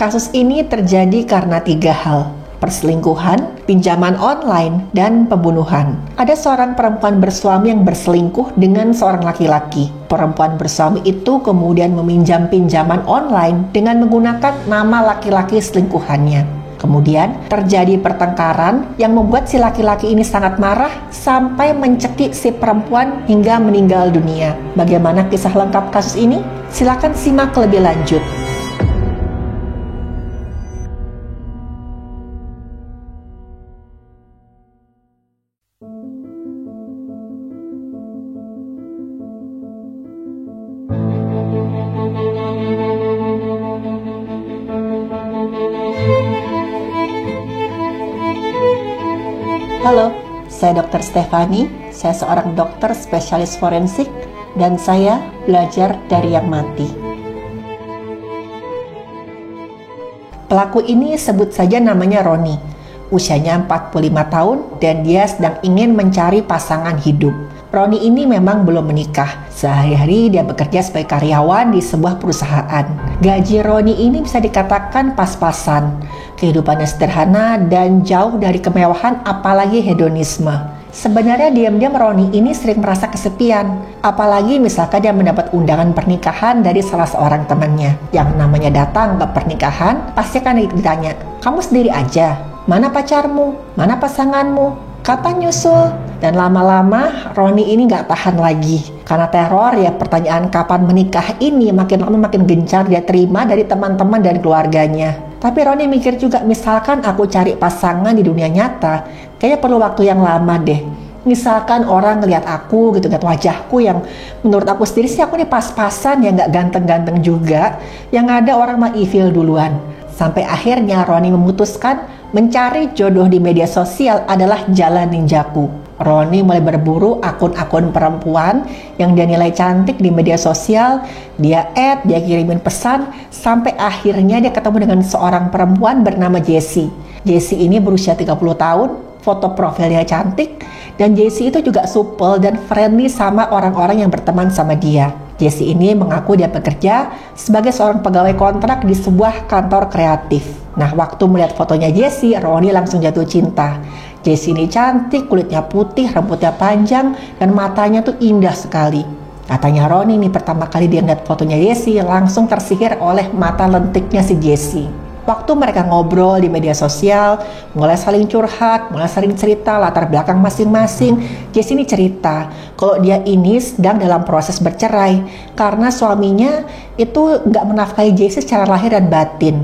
Kasus ini terjadi karena 3 hal: perselingkuhan, pinjaman online, dan pembunuhan. Ada seorang perempuan bersuami yang berselingkuh dengan seorang laki-laki. Perempuan bersuami itu kemudian meminjam pinjaman online dengan menggunakan nama laki-laki selingkuhannya. Kemudian terjadi pertengkaran yang membuat si laki-laki ini sangat marah sampai mencekik si perempuan hingga meninggal dunia. Bagaimana kisah lengkap kasus ini? Silakan simak lebih lanjut. Halo, saya Dr. Stefani. Saya seorang dokter spesialis forensik dan saya belajar dari yang mati. Pelaku ini sebut saja namanya Roni. Usianya 45 tahun dan dia sedang ingin mencari pasangan hidup. Roni ini memang belum menikah. Sehari-hari dia bekerja sebagai karyawan di sebuah perusahaan. Gaji Roni ini bisa dikatakan pas-pasan. Kehidupannya sederhana dan jauh dari kemewahan apalagi hedonisme. Sebenarnya diam-diam Roni ini sering merasa kesepian. Apalagi misalkan dia mendapat undangan pernikahan dari salah seorang temannya. Yang namanya datang ke pernikahan, pasti akan ditanya, "Kamu sendiri aja? Mana pacarmu? Mana pasanganmu? Kapan nyusul?" Dan lama-lama Roni ini gak tahan lagi. Karena teror ya pertanyaan kapan menikah ini makin lama makin gencar dia terima dari teman-teman dan keluarganya. Tapi Roni mikir juga, misalkan aku cari pasangan di dunia nyata, kayaknya perlu waktu yang lama deh. Misalkan orang ngeliat aku gitu, ngeliat wajahku yang menurut aku sendiri sih aku nih pas-pasan ya, gak ganteng-ganteng juga. Yang ada orang mah ilfil duluan. Sampai akhirnya Roni memutuskan mencari jodoh di media sosial adalah jalan ninjaku. Roni mulai berburu akun-akun perempuan yang dia nilai cantik di media sosial. Dia add, dia kirimin pesan, sampai akhirnya dia ketemu dengan seorang perempuan bernama Jessie. Jessie ini berusia 30 tahun, foto profilnya cantik, dan Jessie itu juga supel dan friendly sama orang-orang yang berteman sama dia. Jessie ini mengaku dia bekerja sebagai seorang pegawai kontrak di sebuah kantor kreatif. Nah, waktu melihat fotonya Jessie, Roni langsung jatuh cinta. Jessie ini cantik, kulitnya putih, rambutnya panjang, dan matanya tuh indah sekali. Katanya Roni nih pertama kali dia lihat fotonya Jessie langsung tersihir oleh mata lentiknya si Jessie. Waktu mereka ngobrol di media sosial, mulai saling curhat, mulai saling cerita latar belakang masing-masing. Jessie ini cerita kalau dia ini sedang dalam proses bercerai karena suaminya itu nggak menafkahi Jessie secara lahir dan batin.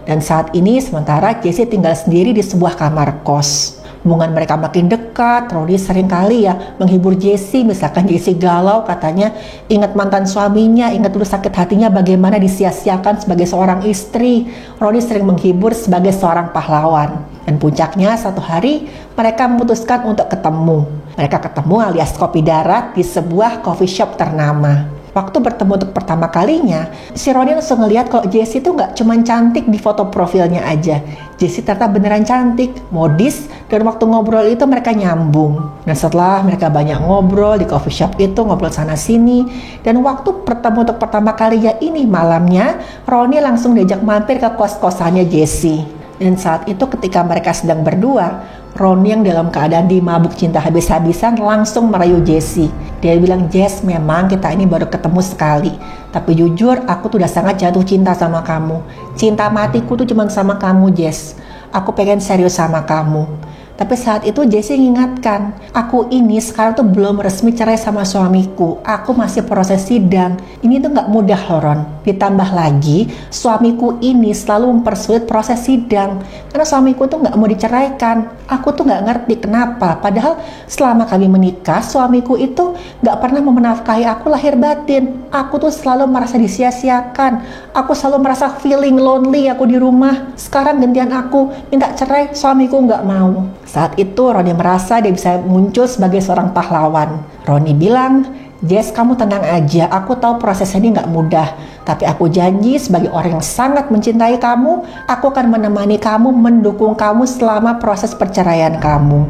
Dan saat ini sementara Jessie tinggal sendiri di sebuah kamar kos. Hubungan mereka makin dekat. Roni sering kali ya menghibur Jessie. Misalkan Jessie galau, katanya ingat mantan suaminya, ingat dulu sakit hatinya bagaimana disia-siakan sebagai seorang istri. Roni sering menghibur sebagai seorang pahlawan. Dan puncaknya satu hari mereka memutuskan untuk ketemu. Mereka ketemu alias kopi darat di sebuah coffee shop ternama. Waktu bertemu untuk pertama kalinya, si Roni langsung ngeliat kalau Jessie itu nggak cuma cantik di foto profilnya aja. Jessie ternyata beneran cantik, modis, dan waktu ngobrol itu mereka nyambung. Dan setelah mereka banyak ngobrol di coffee shop itu, ngobrol sana sini, dan waktu bertemu untuk pertama kalinya ini malamnya, Roni langsung diajak mampir ke kos-kosannya Jessie. Dan saat itu ketika mereka sedang berdua, Roni yang dalam keadaan dimabuk cinta habis-habisan langsung merayu Jessie. Dia bilang, "Jess, memang kita ini baru ketemu sekali. Tapi jujur, aku tuh udah sangat jatuh cinta sama kamu. Cinta matiku tuh cuma sama kamu, Jess. Aku pengen serius sama kamu." Tapi saat itu Jessie mengingatkan, "Aku ini sekarang tuh belum resmi cerai sama suamiku. Aku masih proses sidang. Ini tuh gak mudah loh, Ron. Ditambah lagi, suamiku ini selalu mempersulit proses sidang. Karena suamiku tuh gak mau diceraikan. Aku tuh gak ngerti kenapa. Padahal selama kami menikah, suamiku itu gak pernah menafkahi aku lahir batin. Aku tuh selalu merasa disia-siakan. Aku selalu merasa feeling lonely aku di rumah. Sekarang gantian aku minta cerai, suamiku gak mau." Saat itu Roni merasa dia bisa muncul sebagai seorang pahlawan. Roni bilang, "Jess, kamu tenang aja, aku tahu prosesnya ini gak mudah. Tapi aku janji sebagai orang yang sangat mencintai kamu, aku akan menemani kamu, mendukung kamu selama proses perceraian kamu."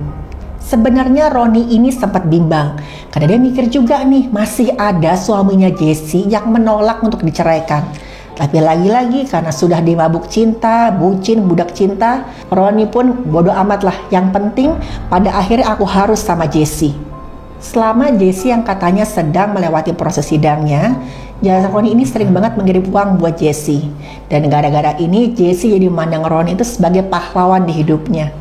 Sebenarnya Roni ini sempat bimbang, karena dia mikir juga nih, masih ada suaminya Jessie yang menolak untuk diceraikan. Tapi lagi-lagi karena sudah dimabuk cinta, bucin, budak cinta, Roni pun bodoh amat lah. Yang penting pada akhirnya aku harus sama Jesse. Selama Jesse yang katanya sedang melewati proses sidangnya, Roni ini sering banget mengirim uang buat Jesse. Dan gara-gara ini Jesse jadi memandang Roni itu sebagai pahlawan di hidupnya.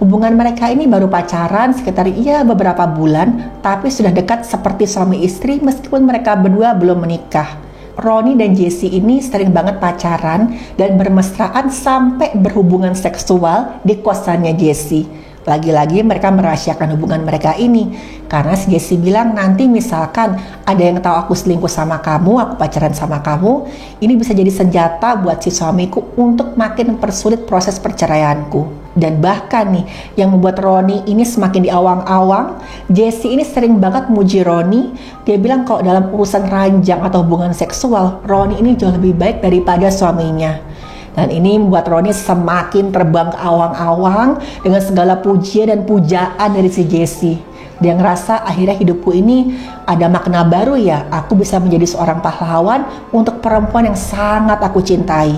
Hubungan mereka ini baru pacaran sekitar beberapa bulan, tapi sudah dekat seperti suami istri meskipun mereka berdua belum menikah. Roni dan Jesse ini sering banget pacaran dan bermesraan sampai berhubungan seksual di kosannya Jesse. Lagi-lagi mereka merahasiakan hubungan mereka ini karena si Jesse bilang nanti misalkan ada yang tahu aku selingkuh sama kamu, aku pacaran sama kamu, ini bisa jadi senjata buat si suamiku untuk makin mempersulit proses perceraianku. Dan bahkan nih yang membuat Roni ini semakin diawang-awang, Jesse ini sering banget muji Roni. Dia bilang kalau dalam urusan ranjang atau hubungan seksual, Roni ini jauh lebih baik daripada suaminya. Dan ini membuat Roni semakin terbang ke awang-awang dengan segala pujian dan pujaan dari si Jesse. Dia ngerasa akhirnya hidupku ini ada makna baru ya. Aku bisa menjadi seorang pahlawan untuk perempuan yang sangat aku cintai.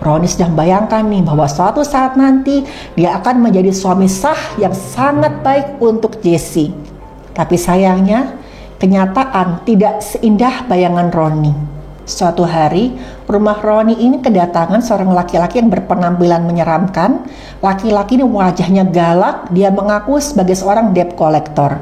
Roni sedang bayangkan nih bahwa suatu saat nanti dia akan menjadi suami sah yang sangat baik untuk Jesse. Tapi sayangnya kenyataan tidak seindah bayangan Roni. Suatu hari, rumah Roni ini kedatangan seorang laki-laki yang berpenampilan menyeramkan. Laki-laki ini wajahnya galak, dia mengaku sebagai seorang debt collector.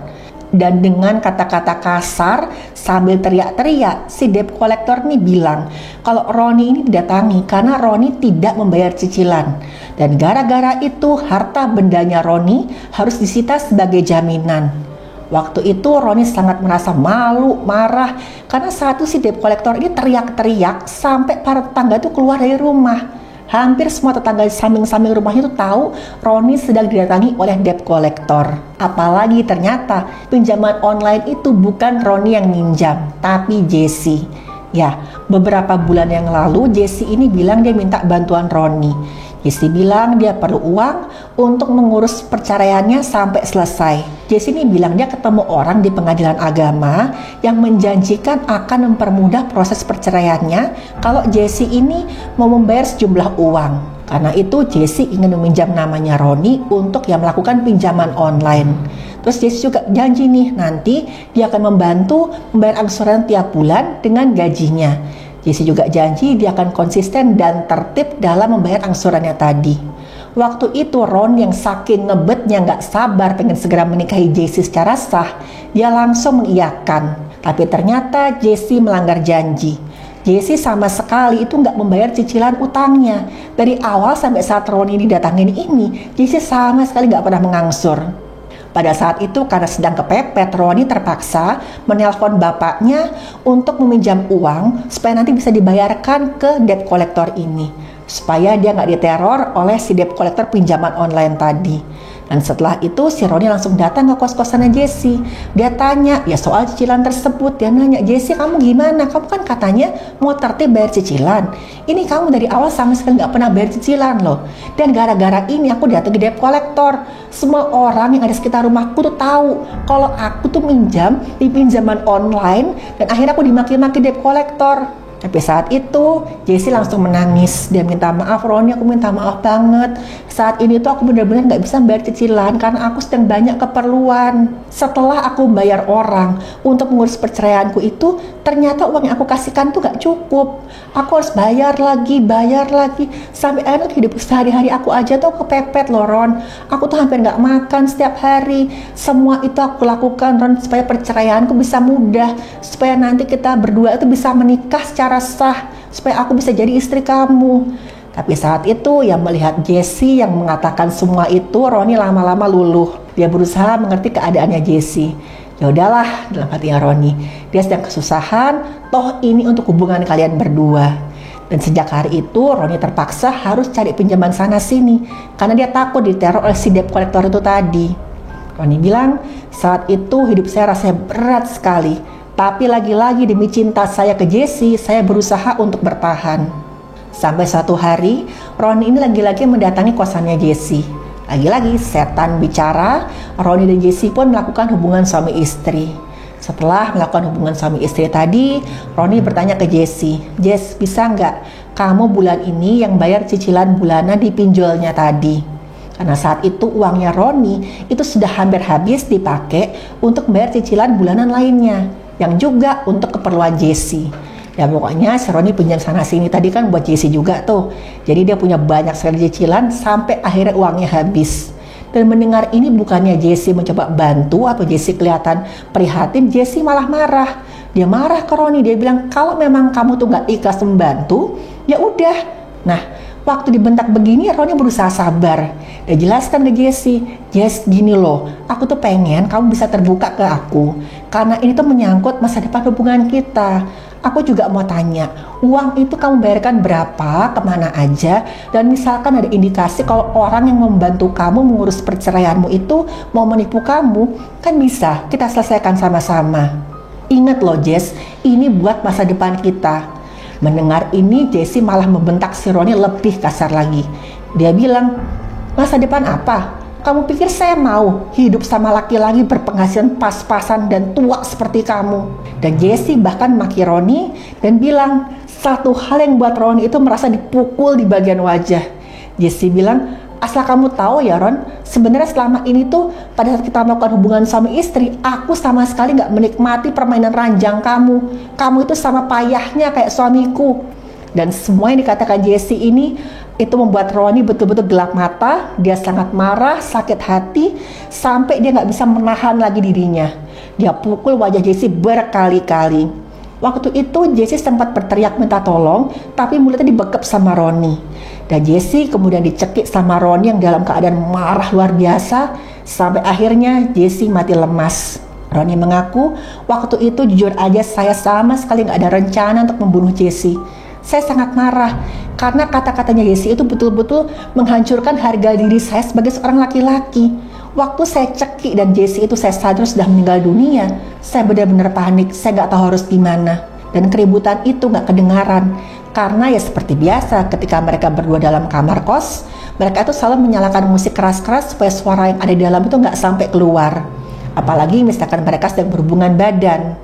Dan dengan kata-kata kasar sambil teriak-teriak, si debt collector ini bilang kalau Roni ini didatangi karena Roni tidak membayar cicilan. Dan gara-gara itu harta bendanya Roni harus disita sebagai jaminan. Waktu itu Roni sangat merasa malu, marah karena saat itu si debt collector ini teriak-teriak sampai para tetangga itu keluar dari rumah. Hampir semua tetangga di samping-samping rumahnya itu tahu Roni sedang didatangi oleh debt collector. Apalagi ternyata pinjaman online itu bukan Roni yang minjam, tapi Jesse. Ya, beberapa bulan yang lalu Jesse ini bilang dia minta bantuan Roni. Jesse bilang dia perlu uang untuk mengurus perceraiannya sampai selesai. Jesse ini bilang dia ketemu orang di pengadilan agama yang menjanjikan akan mempermudah proses perceraiannya kalau Jesse ini mau membayar sejumlah uang. Karena itu Jesse ingin meminjam namanya Roni untuk yang melakukan pinjaman online. Terus Jesse juga janji nih nanti dia akan membantu membayar angsuran tiap bulan dengan gajinya. Jesse juga janji dia akan konsisten dan tertib dalam membayar angsurannya tadi. Waktu itu Ron yang saking ngebetnya gak sabar pengen segera menikahi Jesse secara sah, dia langsung mengiyakan. Tapi ternyata Jesse melanggar janji. Jesse sama sekali itu gak membayar cicilan utangnya. Dari awal sampai saat Ron ini datangin ini, Jesse sama sekali gak pernah mengangsur. Pada saat itu karena sedang kepepet, Roni terpaksa menelpon bapaknya untuk meminjam uang supaya nanti bisa dibayarkan ke debt collector ini. Supaya dia nggak diteror oleh si debt collector pinjaman online tadi. Dan setelah itu si Roni langsung datang ke kos-kosannya Jesse. Dia tanya ya soal cicilan tersebut. Dia nanya, Jesse kamu gimana? Kamu kan katanya mau tertib bayar cicilan. Ini kamu dari awal sama sekali nggak pernah bayar cicilan loh. Dan gara-gara ini aku datang ke debt collector. Semua orang yang ada sekitar rumahku tuh tahu kalau aku tuh minjam di pinjaman online. Dan akhirnya aku dimaki-maki debt collector. Tapi saat itu Jesse langsung menangis. Dia minta maaf, Roni aku minta maaf banget. Saat ini tuh aku benar-benar gak bisa bayar cicilan karena aku sedang banyak keperluan. Setelah aku bayar orang untuk mengurus perceraianku itu, ternyata uang yang aku kasihkan tuh gak cukup. Aku harus bayar lagi. Sampai akhirnya hidup sehari-hari aku aja tuh kepepet loh Ron. Aku tuh hampir gak makan setiap hari. Semua itu aku lakukan Ron supaya perceraianku bisa mudah. Supaya nanti kita berdua itu bisa menikah secara sah, supaya aku bisa jadi istri kamu. Tapi saat itu yang melihat Jesse yang mengatakan semua itu, Roni lama-lama luluh. Dia berusaha mengerti keadaannya Jesse. Ya udahlah, dalam hatinya Roni, dia sedang kesusahan, toh ini untuk hubungan kalian berdua. Dan sejak hari itu Roni terpaksa harus cari pinjaman sana sini karena dia takut diteror oleh si debt collector itu tadi. Roni bilang, saat itu hidup saya rasanya berat sekali. Tapi lagi-lagi demi cinta saya ke Jesse, saya berusaha untuk bertahan. Sampai suatu hari, Roni ini lagi-lagi mendatangi kosannya Jesse. Lagi-lagi setan bicara, Roni dan Jesse pun melakukan hubungan suami istri. Setelah melakukan hubungan suami istri tadi, Roni bertanya ke Jessie, "Jess, bisa nggak kamu bulan ini yang bayar cicilan bulanan di pinjolnya tadi?" Karena saat itu uangnya Roni itu sudah hampir habis dipakai untuk bayar cicilan bulanan lainnya, yang juga untuk keperluan Jessie. Ya pokoknya si Roni pinjam sana sini tadi kan buat Jessie juga tuh. Jadi dia punya banyak sekali cicilan sampai akhirnya uangnya habis. Dan mendengar ini bukannya Jessie mencoba bantu atau Jessie kelihatan prihatin, Jessie malah marah. Dia marah ke Roni, dia bilang kalau memang kamu tuh gak ikhlas membantu, ya udah. Nah, waktu dibentak begini Roni berusaha sabar. Dia jelaskan ke Jessie, "Jess, gini loh, aku tuh pengen kamu bisa terbuka ke aku. Karena ini tuh menyangkut masa depan hubungan kita. Aku juga mau tanya, uang itu kamu bayarkan berapa, kemana aja, dan misalkan ada indikasi kalau orang yang membantu kamu mengurus perceraianmu itu mau menipu kamu, kan bisa kita selesaikan sama-sama. Ingat loh Jess, ini buat masa depan kita." Mendengar ini, Jessie malah membentak si Roni lebih kasar lagi. Dia bilang, "Masa depan apa? Kamu pikir saya mau hidup sama laki-laki berpenghasilan pas-pasan dan tua seperti kamu?" Dan Jessie bahkan maki Roni dan bilang satu hal yang buat Roni itu merasa dipukul di bagian wajah. Jessie bilang, "Asal kamu tahu ya Ron, sebenarnya selama ini tuh pada saat kita melakukan hubungan suami istri, aku sama sekali gak menikmati permainan ranjang kamu. Kamu itu sama payahnya kayak suamiku." Dan semua yang dikatakan Jessie ini itu membuat Roni betul-betul gelap mata. Dia sangat marah, sakit hati, sampai dia gak bisa menahan lagi dirinya. Dia pukul wajah Jessie berkali-kali. Waktu itu Jessie sempat berteriak minta tolong, tapi mulutnya dibekap sama Roni. Dan Jessie kemudian dicekik sama Roni yang dalam keadaan marah luar biasa, sampai akhirnya Jessie mati lemas. Roni mengaku, "Waktu itu jujur aja saya sama sekali gak ada rencana untuk membunuh Jessie. Saya sangat marah karena kata-katanya Jessie itu betul-betul menghancurkan harga diri saya sebagai seorang laki-laki. Waktu saya cekik dan Jessie itu saya sadar sudah meninggal dunia, saya benar-benar panik, saya gak tahu harus gimana." Dan keributan itu gak kedengaran, karena ya seperti biasa ketika mereka berdua dalam kamar kos, mereka itu selalu menyalakan musik keras-keras supaya suara yang ada di dalam itu gak sampai keluar. Apalagi misalkan mereka sedang berhubungan badan.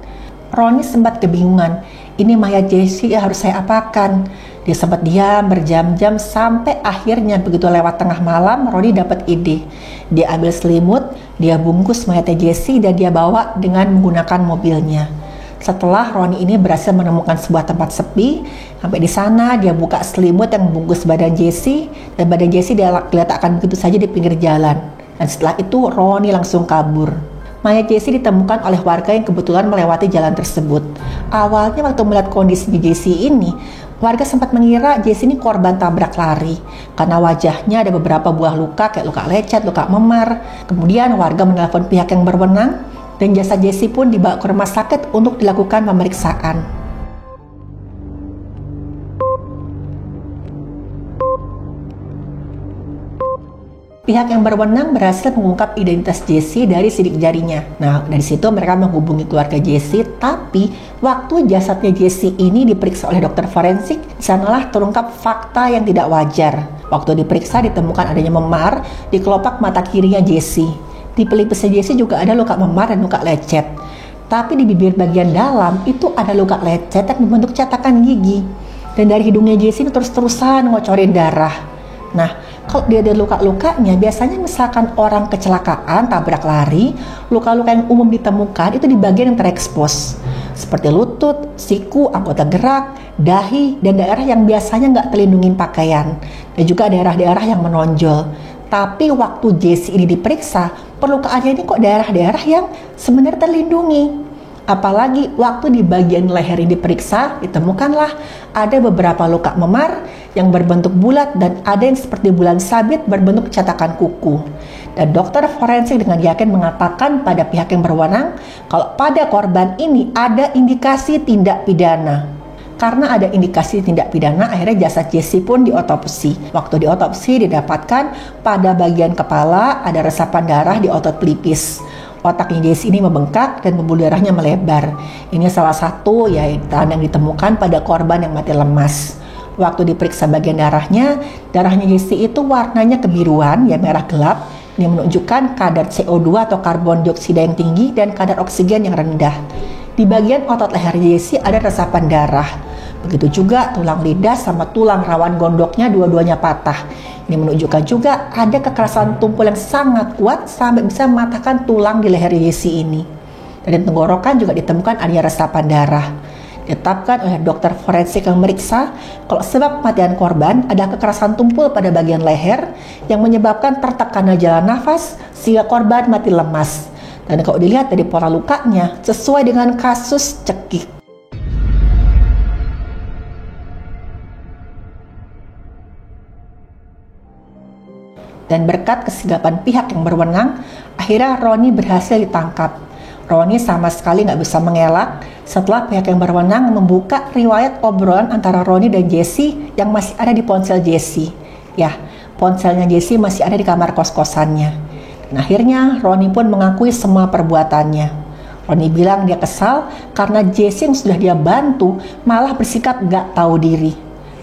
Roni sempat kebingungan, ini mayat Jessie harus saya apakan? Dia sempat diam berjam-jam sampai akhirnya begitu lewat tengah malam Roni dapat ide. Dia ambil selimut, dia bungkus mayatnya Jessie dan dia bawa dengan menggunakan mobilnya. Setelah Roni ini berhasil menemukan sebuah tempat sepi, sampai di sana dia buka selimut yang membungkus badan Jessie dan badan Jessie dia letakkan begitu saja di pinggir jalan. Dan setelah itu Roni langsung kabur. Mayat Jessie ditemukan oleh warga yang kebetulan melewati jalan tersebut. Awalnya waktu melihat kondisi Jessie ini, warga sempat mengira Jessie ini korban tabrak lari karena wajahnya ada beberapa buah luka kayak luka lecet, luka memar. Kemudian warga menelpon pihak yang berwenang dan jasad Jessie pun dibawa ke rumah sakit untuk dilakukan pemeriksaan. Pihak yang berwenang berhasil mengungkap identitas Jessie dari sidik jarinya. Nah, dari situ mereka menghubungi keluarga Jessie, tapi waktu jasadnya Jessie ini diperiksa oleh dokter forensik, sanalah terungkap fakta yang tidak wajar. Waktu diperiksa ditemukan adanya memar di kelopak mata kirinya Jessie. Di pelipisnya Jessie juga ada luka memar dan luka lecet. Tapi di bibir bagian dalam itu ada luka lecet yang membentuk cetakan gigi. Dan dari hidungnya Jessie ini terus-terusan ngocorin darah. Nah, kalau dia ada luka-lukanya, biasanya misalkan orang kecelakaan, tabrak lari, luka-luka yang umum ditemukan itu di bagian yang terekspos. Seperti lutut, siku, anggota gerak, dahi, dan daerah yang biasanya nggak terlindungin pakaian. Dan juga daerah-daerah yang menonjol. Tapi waktu Jessie ini diperiksa, perlukaannya ini kok daerah-daerah yang sebenarnya terlindungi. Apalagi waktu di bagian leher yang diperiksa, ditemukanlah ada beberapa luka memar yang berbentuk bulat dan ada yang seperti bulan sabit berbentuk cetakan kuku. Dan dokter forensik dengan yakin mengatakan pada pihak yang berwenang kalau pada korban ini ada indikasi tindak pidana. Karena ada indikasi tindak pidana, akhirnya jasad Jessie pun diotopsi. Waktu diotopsi didapatkan pada bagian kepala ada resapan darah di otot pelipis. Otaknya Jessie ini membengkak dan pembuluh darahnya melebar. Ini salah satu yang ditemukan pada korban yang mati lemas. Waktu diperiksa bagian darahnya Jessie itu warnanya kebiruan, ya merah gelap, Ini menunjukkan kadar CO2 atau karbon dioksida yang tinggi dan kadar oksigen yang rendah. Di bagian otot leher Jessie ada resapan darah. Begitu juga tulang lidah sama tulang rawan gondoknya dua-duanya patah. Ini menunjukkan juga ada kekerasan tumpul yang sangat kuat sampai bisa mematahkan tulang di leher Jessie ini. Dan di tenggorokan juga ditemukan adanya resapan darah. Ditetapkan oleh dokter forensik yang meriksa kalau sebab kematian korban adalah kekerasan tumpul pada bagian leher yang menyebabkan tertekannya jalan nafas sehingga korban mati lemas. Dan kalau dilihat dari pola lukanya sesuai dengan kasus cekik. Dan berkat kesigapan pihak yang berwenang, akhirnya Roni berhasil ditangkap. Roni sama sekali nggak bisa mengelak setelah pihak yang berwenang membuka riwayat obrolan antara Roni dan Jessie yang masih ada di ponsel Jessie. Ya, ponselnya Jessie masih ada di kamar kos-kosannya. Dan akhirnya Roni pun mengakui semua perbuatannya. Roni bilang dia kesal karena Jessie yang sudah dia bantu malah bersikap nggak tahu diri.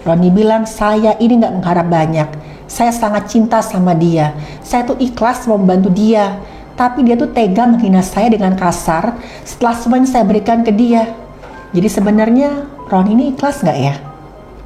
Roni bilang, saya ini nggak mengharap banyak. Saya sangat cinta sama dia. Saya tuh ikhlas mau membantu dia. Tapi dia tuh tega menghina saya dengan kasar setelah semuanya saya berikan ke dia. Jadi sebenarnya Roni ini ikhlas nggak ya?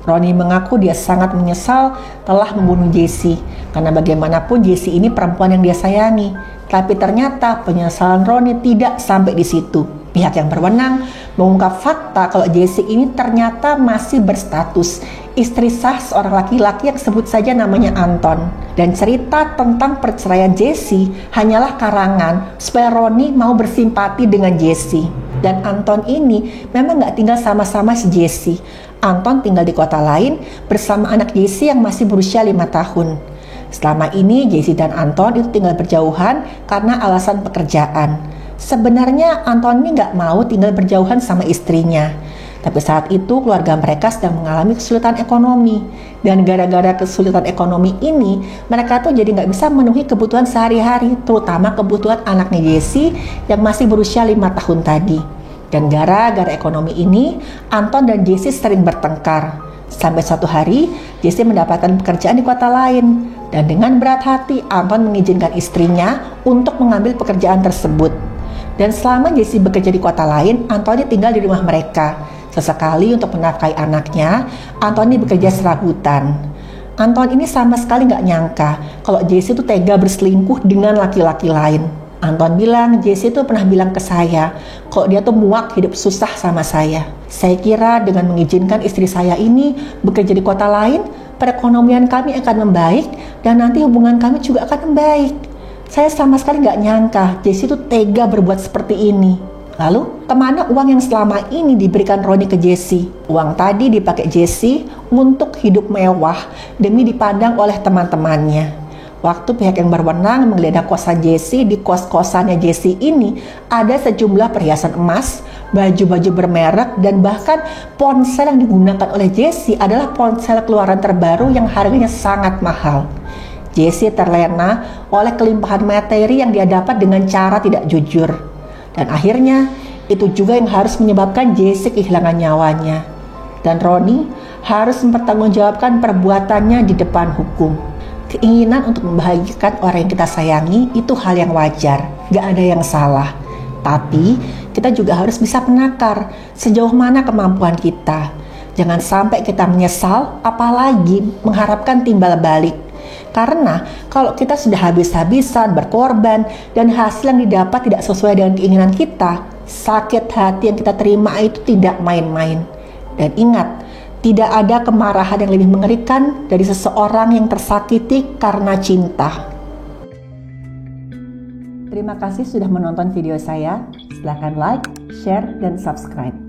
Roni mengaku dia sangat menyesal telah membunuh Jessie. Karena bagaimanapun Jessie ini perempuan yang dia sayangi. Tapi ternyata penyesalan Roni tidak sampai di situ. Pihak yang berwenang mengungkap fakta kalau Jessie ini ternyata masih berstatus istri sah seorang laki-laki yang sebut saja namanya Anton. Dan cerita tentang perceraian Jessie hanyalah karangan supaya Roni mau bersimpati dengan Jessie. Dan Anton ini memang nggak tinggal sama-sama si Jessie. Anton tinggal di kota lain bersama anak Jessie yang masih berusia 5 tahun. Selama ini Jessie dan Anton itu tinggal berjauhan karena alasan pekerjaan. Sebenarnya Anton ini nggak mau tinggal berjauhan sama istrinya. Tapi saat itu keluarga mereka sedang mengalami kesulitan ekonomi. Dan gara-gara kesulitan ekonomi ini, mereka tuh jadi nggak bisa memenuhi kebutuhan sehari-hari, terutama kebutuhan anaknya Jessie yang masih berusia 5 tahun tadi. Dan gara-gara ekonomi ini, Anton dan Jessie sering bertengkar. Sampai suatu hari, Jessie mendapatkan pekerjaan di kota lain. Dan dengan berat hati, Anton mengizinkan istrinya untuk mengambil pekerjaan tersebut. Dan selama Jessie bekerja di kota lain, Anthony tinggal di rumah mereka. Sesekali untuk menafkahi anaknya, Anthony bekerja serabutan. Anton ini sama sekali nggak nyangka kalau Jessie itu tega berselingkuh dengan laki-laki lain. Anton bilang, Jessie itu pernah bilang ke saya kalau dia tuh muak hidup susah sama saya. Saya kira dengan mengizinkan istri saya ini bekerja di kota lain, perekonomian kami akan membaik dan nanti hubungan kami juga akan membaik. Saya sama sekali nggak nyangka Jessie itu tega berbuat seperti ini. Lalu, kemana uang yang selama ini diberikan Roni ke Jessie? Uang tadi dipakai Jessie untuk hidup mewah demi dipandang oleh teman-temannya. Waktu pihak yang berwenang menggeledah kosan Jessie, di kos-kosannya Jessie ini ada sejumlah perhiasan emas, baju-baju bermerek, dan bahkan ponsel yang digunakan oleh Jessie adalah ponsel keluaran terbaru yang harganya sangat mahal. Jessie terlena oleh kelimpahan materi yang dia dapat dengan cara tidak jujur. Dan akhirnya itu juga yang harus menyebabkan Jessie kehilangan nyawanya. Dan Roni harus mempertanggungjawabkan perbuatannya di depan hukum. Keinginan untuk membahagiakan orang yang kita sayangi itu hal yang wajar, gak ada yang salah. Tapi kita juga harus bisa menakar sejauh mana kemampuan kita. Jangan sampai kita menyesal, apalagi mengharapkan timbal balik. Karena kalau kita sudah habis-habisan berkorban dan hasil yang didapat tidak sesuai dengan keinginan kita, sakit hati yang kita terima itu tidak main-main. Dan ingat, tidak ada kemarahan yang lebih mengerikan dari seseorang yang tersakiti karena cinta. Terima kasih sudah menonton video saya. Silahkan like, share, dan subscribe.